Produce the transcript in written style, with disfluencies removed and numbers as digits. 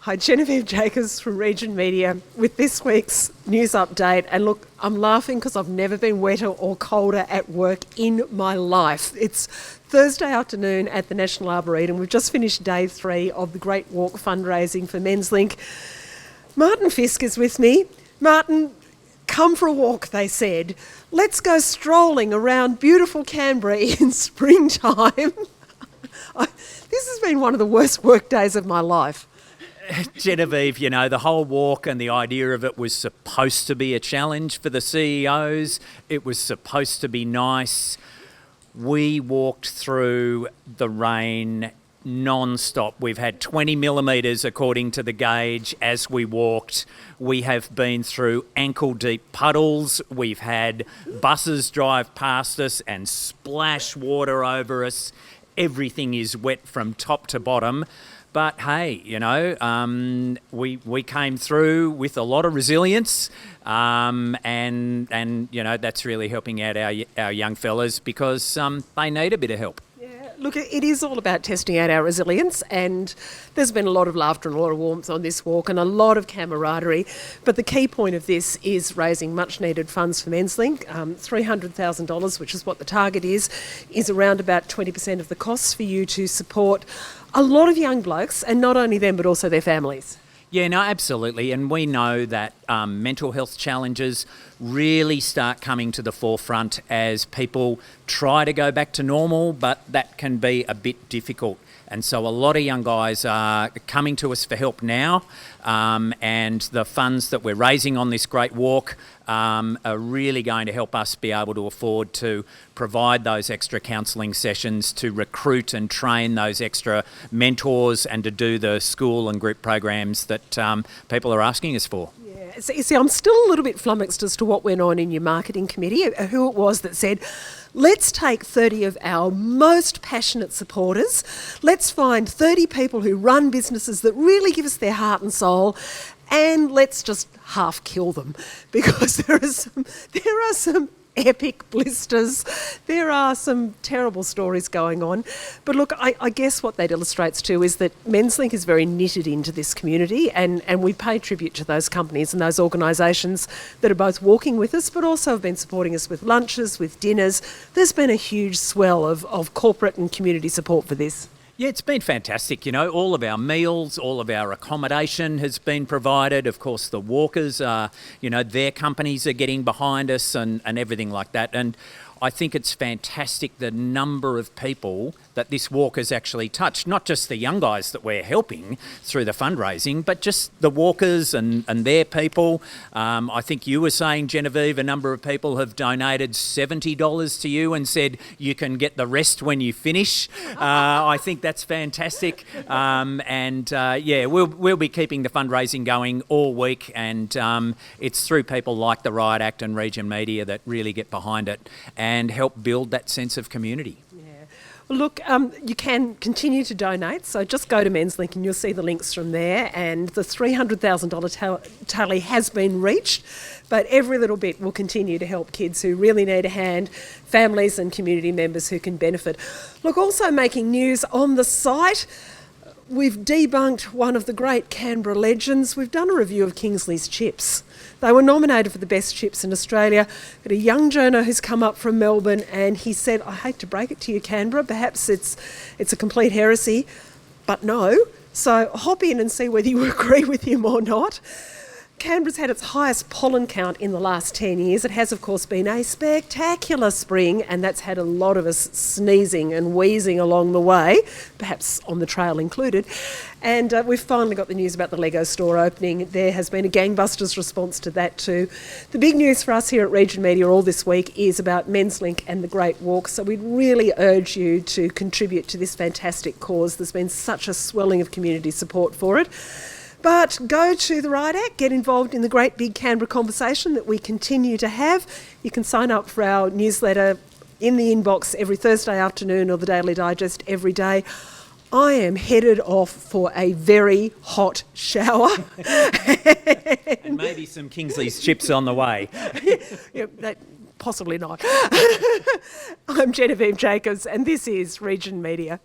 Hi, Genevieve Jacobs from Region Media with this week's news update. And look, I'm laughing because I've never been wetter or colder at work in my life. It's Thursday afternoon at the National Arboretum. We've just finished day 3 of the Great Walk fundraising for Menslink. Martin Fisk is with me. Martin, come for a walk, they said. Let's go strolling around beautiful Canberra in springtime. This has been one of the worst work days of my life. Genevieve, you know, the whole walk and the idea of it was supposed to be a challenge for the CEOs. It was supposed to be nice. We walked through the rain non-stop. We've had 20 millimetres according to the gauge as we walked. We have been through ankle-deep puddles. We've had buses drive past us and splash water over us. Everything is wet from top to bottom. But hey, you know, we came through with a lot of resilience, and you know, that's really helping out our young fellas because they need a bit of help. Look, it is all about testing out our resilience, and there's been a lot of laughter and a lot of warmth on this walk and a lot of camaraderie. But the key point of this is raising much needed funds for Menslink. $300,000, which is what the target is around about 20% of the costs for you to support a lot of young blokes, and not only them but also their families. Yeah, no, absolutely. And we know that mental health challenges really start coming to the forefront as people try to go back to normal, but that can be a bit difficult. And so a lot of young guys are coming to us for help now, and the funds that we're raising on this Great Walk are really going to help us be able to afford to provide those extra counselling sessions, to recruit and train those extra mentors, and to do the school and group programs that people are asking us for. Yeah, see, I'm still a little bit flummoxed as to what went on in your marketing committee, who it was that said, let's take 30 of our most passionate supporters, let's find 30 people who run businesses that really give us their heart and soul, and let's just half kill them, because there are some epic blisters. There are some terrible stories going on. But look, I guess what that illustrates too is that Menslink is very knitted into this community, and we pay tribute to those companies and those organisations that are both walking with us but also have been supporting us with lunches, with dinners. There's been a huge swell of corporate and community support for this. Yeah, it's been fantastic. You know, all of our meals, all of our accommodation has been provided. Of course, the walkers are, you know, their companies are getting behind us and everything like that. And I think it's fantastic the number of people that this walk has actually touched, not just the young guys that we're helping through the fundraising, but just the walkers and their people. I think you were saying, Genevieve, a number of people have donated $70 to you and said you can get the rest when you finish. I think that's fantastic. Yeah, we'll be keeping the fundraising going all week, and it's through people like the Riot Act and Region Media that really get behind it and help build that sense of community. Well, look, you can continue to donate, so just go to Menslink and you'll see the links from there, and the $300,000 tally has been reached, but every little bit will continue to help kids who really need a hand, families and community members who can benefit. Look, also making news on the site, we've debunked one of the great Canberra legends. We've done a review of Kingsley's chips. They were nominated for the best chips in Australia. But a young journo who's come up from Melbourne, and he said, I hate to break it to you, Canberra, perhaps it's a complete heresy, but no. So hop in and see whether you agree with him or not. Canberra's had its highest pollen count in the last 10 years. It has, of course, been a spectacular spring, and that's had a lot of us sneezing and wheezing along the way, perhaps on the trail included. And we've finally got the news about the Lego store opening. There has been a gangbusters response to that too. The big news for us here at Region Media all this week is about Menslink and the Great Walk. So we'd really urge you to contribute to this fantastic cause. There's been such a swelling of community support for it. But go to the Riot Act, get involved in the great big Canberra conversation that we continue to have. You can sign up for our newsletter in the inbox every Thursday afternoon, or the Daily Digest every day. I am headed off for a very hot shower. And maybe some Kingsley's chips on the way. Possibly not. I'm Genevieve Jacobs, and this is Region Media.